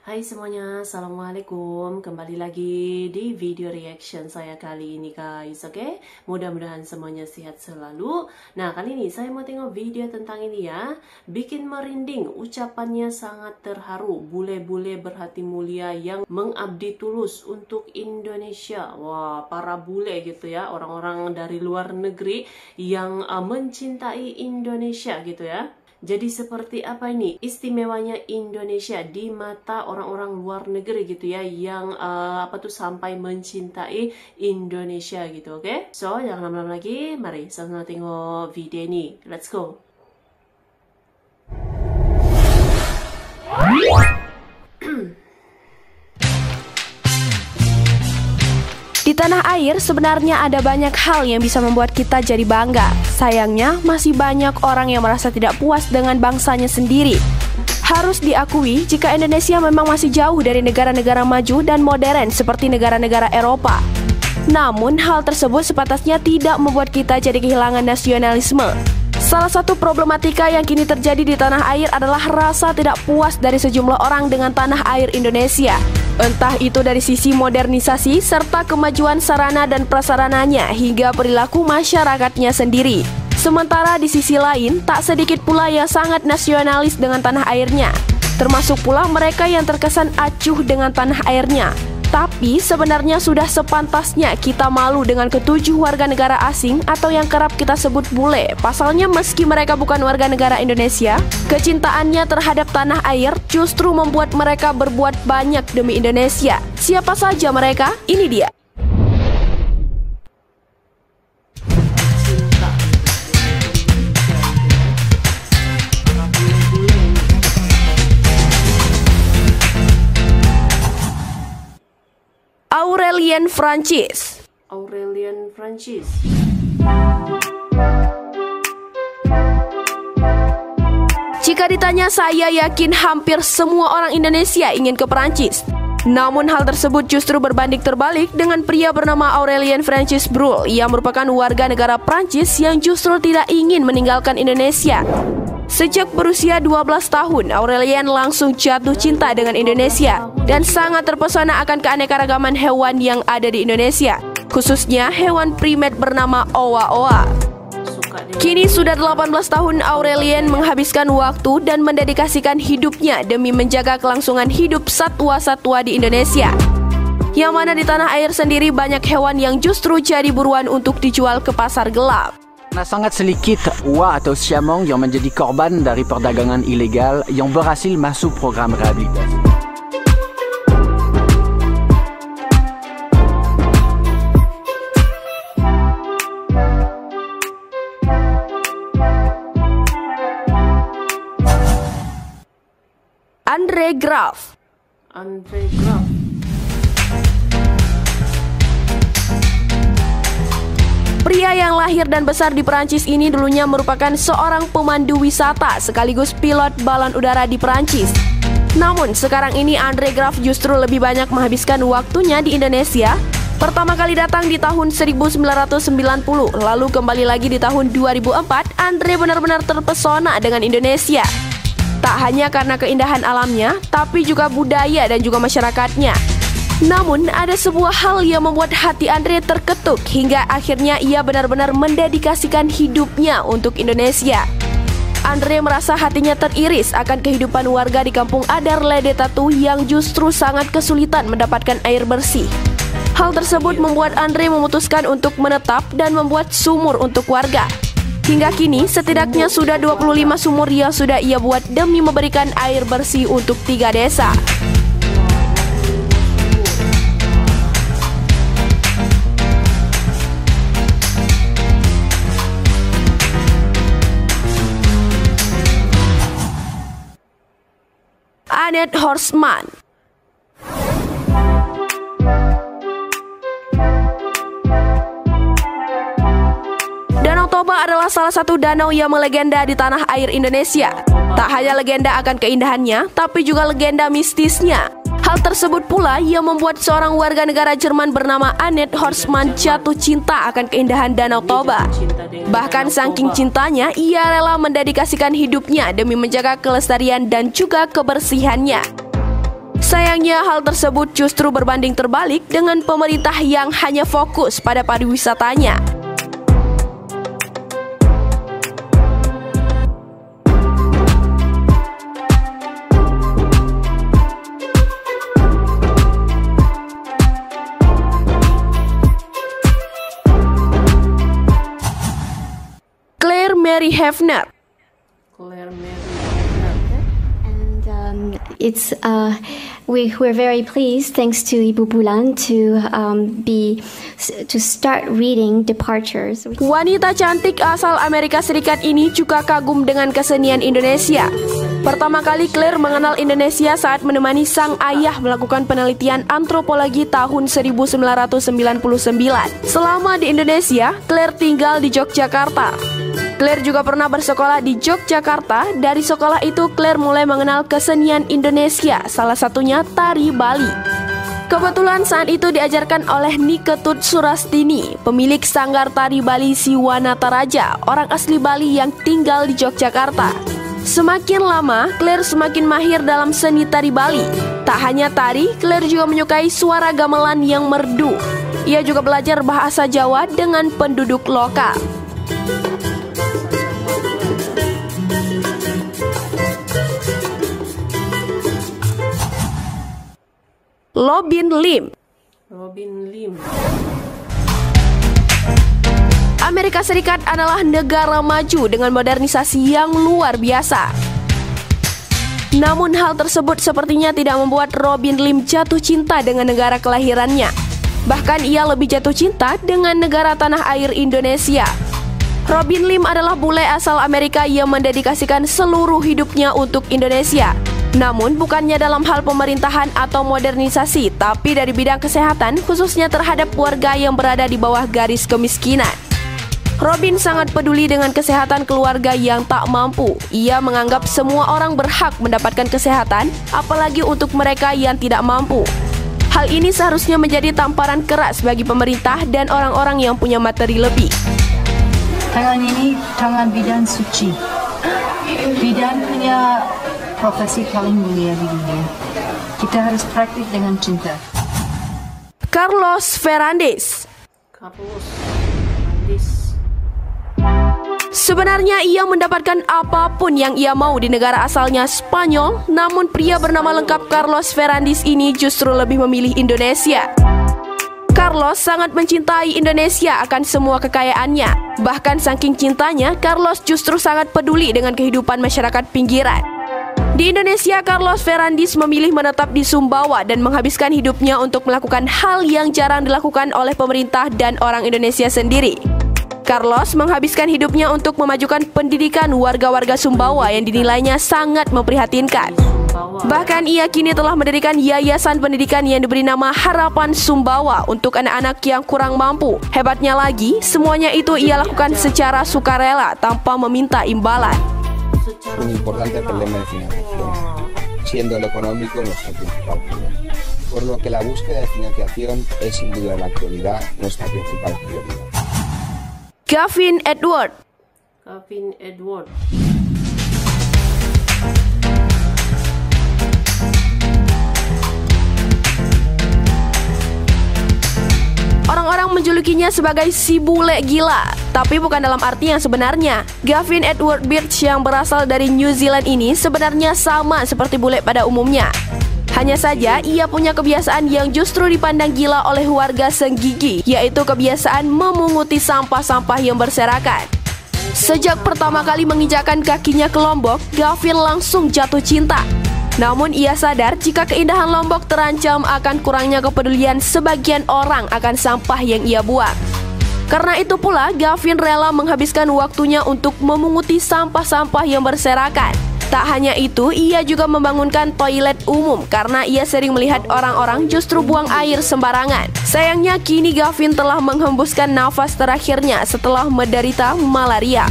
Hai semuanya, Assalamualaikum. Kembali lagi di video reaction saya kali ini guys, oke? Mudah-mudahan semuanya sehat selalu. Nah, kali ini saya mau tengok video tentang ini ya. Bikin merinding, ucapannya sangat terharu. Bule-bule berhati mulia yang mengabdi tulus untuk Indonesia. Wah, para bule gitu ya, orang-orang dari luar negeri yang mencintai Indonesia gitu ya. Jadi seperti apa ini istimewanya Indonesia di mata orang-orang luar negeri gitu ya, yang sampai mencintai Indonesia gitu, oke? So jangan lama-lama lagi, mari sama-sama tengok video ini. Let's go. Di tanah air sebenarnya ada banyak hal yang bisa membuat kita jadi bangga. Sayangnya masih banyak orang yang merasa tidak puas dengan bangsanya sendiri. Harus diakui jika Indonesia memang masih jauh dari negara-negara maju dan modern seperti negara-negara Eropa. Namun hal tersebut sepatasnya tidak membuat kita jadi kehilangan nasionalisme. Salah satu problematika yang kini terjadi di tanah air adalah rasa tidak puas dari sejumlah orang dengan tanah air Indonesia. Entah itu dari sisi modernisasi serta kemajuan sarana dan prasarananya hingga perilaku masyarakatnya sendiri. Sementara di sisi lain, tak sedikit pula yang sangat nasionalis dengan tanah airnya. Termasuk pula mereka yang terkesan acuh dengan tanah airnya. Tapi sebenarnya sudah sepantasnya kita malu dengan ketujuh warga negara asing atau yang kerap kita sebut bule. Pasalnya meski mereka bukan warga negara Indonesia, kecintaannya terhadap tanah air justru membuat mereka berbuat banyak demi Indonesia. Siapa saja mereka? Ini dia. Aurelien Francis. Aurelien Francis. Jika ditanya, saya yakin hampir semua orang Indonesia ingin ke Perancis. Namun hal tersebut justru berbanding terbalik dengan pria bernama Aurelien Francis Brul yang merupakan warga negara Prancis yang justru tidak ingin meninggalkan Indonesia. Sejak berusia 12 tahun, Aurelien langsung jatuh cinta dengan Indonesia dan sangat terpesona akan keanekaragaman hewan yang ada di Indonesia, khususnya hewan primat bernama owa-owa. Kini sudah 18 tahun Aurelien menghabiskan waktu dan mendedikasikan hidupnya demi menjaga kelangsungan hidup satwa-satwa di Indonesia. Yang mana di tanah air sendiri banyak hewan yang justru jadi buruan untuk dijual ke pasar gelap. Nah, sangat sedikit owa atau siamang yang menjadi korban dari perdagangan ilegal yang berhasil masuk program rehabilitasi. Andre Graaf. Andre Graaf. Pria yang lahir dan besar di Perancis ini dulunya merupakan seorang pemandu wisata sekaligus pilot balon udara di Perancis. Namun sekarang ini Andre Graaf justru lebih banyak menghabiskan waktunya di Indonesia. Pertama kali datang di tahun 1990, lalu kembali lagi di tahun 2004. Andre benar-benar terpesona dengan Indonesia. Tak hanya karena keindahan alamnya, tapi juga budaya dan juga masyarakatnya. Namun ada sebuah hal yang membuat hati Andre terketuk hingga akhirnya ia benar-benar mendedikasikan hidupnya untuk Indonesia. Andre merasa hatinya teriris akan kehidupan warga di kampung Adar Lede Tatu yang justru sangat kesulitan mendapatkan air bersih. Hal tersebut membuat Andre memutuskan untuk menetap dan membuat sumur untuk warga. Hingga kini setidaknya sudah 25 sumur yang sudah ia buat demi memberikan air bersih untuk 3 desa. Annette Horstman. Danau Toba adalah salah satu danau yang melegenda di tanah air Indonesia. Tak hanya legenda akan keindahannya, tapi juga legenda mistisnya. Hal tersebut pula yang membuat seorang warga negara Jerman bernama Annette Horstman jatuh cinta akan keindahan Danau Toba. Bahkan saking cintanya, ia rela mendedikasikan hidupnya demi menjaga kelestarian dan juga kebersihannya. Sayangnya hal tersebut justru berbanding terbalik dengan pemerintah yang hanya fokus pada pariwisatanya. Claire Mary Hefner. Claire Mary Hefner, And we're very pleased, thanks to Ibu Bulan, to start reading Departures. Wanita cantik asal Amerika Serikat ini juga kagum dengan kesenian Indonesia. Pertama kali Claire mengenal Indonesia saat menemani sang ayah melakukan penelitian antropologi tahun 1999. Selama di Indonesia, Claire tinggal di Yogyakarta. Claire juga pernah bersekolah di Yogyakarta. Dari sekolah itu, Claire mulai mengenal kesenian Indonesia, salah satunya tari Bali. Kebetulan saat itu diajarkan oleh Niketut Surastini, pemilik sanggar tari Bali Siwanataraja, orang asli Bali yang tinggal di Yogyakarta. Semakin lama, Claire semakin mahir dalam seni tari Bali. Tak hanya tari, Claire juga menyukai suara gamelan yang merdu. Ia juga belajar bahasa Jawa dengan penduduk lokal. Robin Lim. Amerika Serikat adalah negara maju dengan modernisasi yang luar biasa. Namun hal tersebut sepertinya tidak membuat Robin Lim jatuh cinta dengan negara kelahirannya. Bahkan ia lebih jatuh cinta dengan negara tanah air Indonesia. Robin Lim adalah bule asal Amerika yang mendedikasikan seluruh hidupnya untuk Indonesia. Namun bukannya dalam hal pemerintahan atau modernisasi, tapi dari bidang kesehatan, khususnya terhadap warga yang berada di bawah garis kemiskinan. Robin sangat peduli dengan kesehatan keluarga yang tak mampu. Ia menganggap semua orang berhak mendapatkan kesehatan, apalagi untuk mereka yang tidak mampu. Hal ini seharusnya menjadi tamparan keras bagi pemerintah dan orang-orang yang punya materi lebih. Tangan ini tangan bidan suci. Bidan punya profesi paling mulia di dunia. Kita harus praktik dengan cinta. Carlos Fernández. Sebenarnya ia mendapatkan apapun yang ia mau di negara asalnya Spanyol, namun pria bernama lengkap Carlos Fernández ini justru lebih memilih Indonesia. Carlos sangat mencintai Indonesia akan semua kekayaannya. Bahkan saking cintanya, Carlos justru sangat peduli dengan kehidupan masyarakat pinggiran. Di Indonesia, Carlos Fernández memilih menetap di Sumbawa dan menghabiskan hidupnya untuk melakukan hal yang jarang dilakukan oleh pemerintah dan orang Indonesia sendiri. Carlos menghabiskan hidupnya untuk memajukan pendidikan warga-warga Sumbawa yang dinilainya sangat memprihatinkan. Bahkan ia kini telah mendirikan yayasan pendidikan yang diberi nama Harapan Sumbawa untuk anak-anak yang kurang mampu. Hebatnya lagi, semuanya itu ia lakukan secara sukarela tanpa meminta imbalan. Un importante problema de financiación, siendo lo económico nuestro principal problema. Por lo que la búsqueda de financiación es sin duda en la actualidad nuestra principal prioridad. Gavin Edward. Orang-orang menjulukinya sebagai si bule gila, tapi bukan dalam arti yang sebenarnya. Gavin Edward Birch yang berasal dari New Zealand ini sebenarnya sama seperti bule pada umumnya. Hanya saja ia punya kebiasaan yang justru dipandang gila oleh warga Senggigi, yaitu kebiasaan memunguti sampah-sampah yang berserakan. Sejak pertama kali menginjakkan kakinya ke Lombok, Gavin langsung jatuh cinta. Namun ia sadar jika keindahan Lombok terancam akan kurangnya kepedulian sebagian orang akan sampah yang ia buang. Karena itu pula, Gavin rela menghabiskan waktunya untuk memunguti sampah-sampah yang berserakan. Tak hanya itu, ia juga membangunkan toilet umum karena ia sering melihat orang-orang justru buang air sembarangan. Sayangnya kini Gavin telah menghembuskan nafas terakhirnya setelah menderita malaria.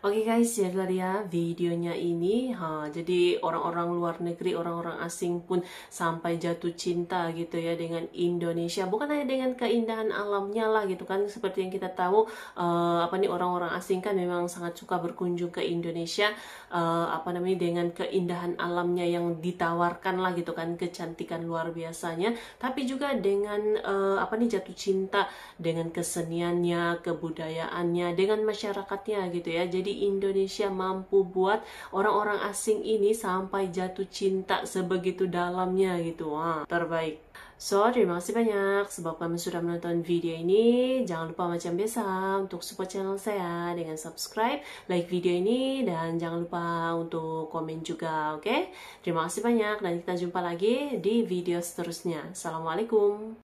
Oke guys, jadi ya videonya ini, jadi orang-orang luar negeri, orang-orang asing pun sampai jatuh cinta gitu ya dengan Indonesia. Bukan hanya dengan keindahan alamnya lah gitu kan, seperti yang kita tahu, orang-orang asing kan memang sangat suka berkunjung ke Indonesia, dengan keindahan alamnya yang ditawarkan lah gitu kan, kecantikan luar biasanya. Tapi juga dengan jatuh cinta dengan keseniannya, kebudayaannya, dengan masyarakatnya gitu ya. Jadi Indonesia mampu buat orang-orang asing ini sampai jatuh cinta sebegitu dalamnya gitu. Wah, terbaik. So, terima kasih banyak sebab kamu sudah menonton video ini. Jangan lupa macam biasa untuk support channel saya dengan subscribe, like video ini, dan jangan lupa untuk komen juga, oke? Terima kasih banyak dan kita jumpa lagi di video seterusnya. Assalamualaikum.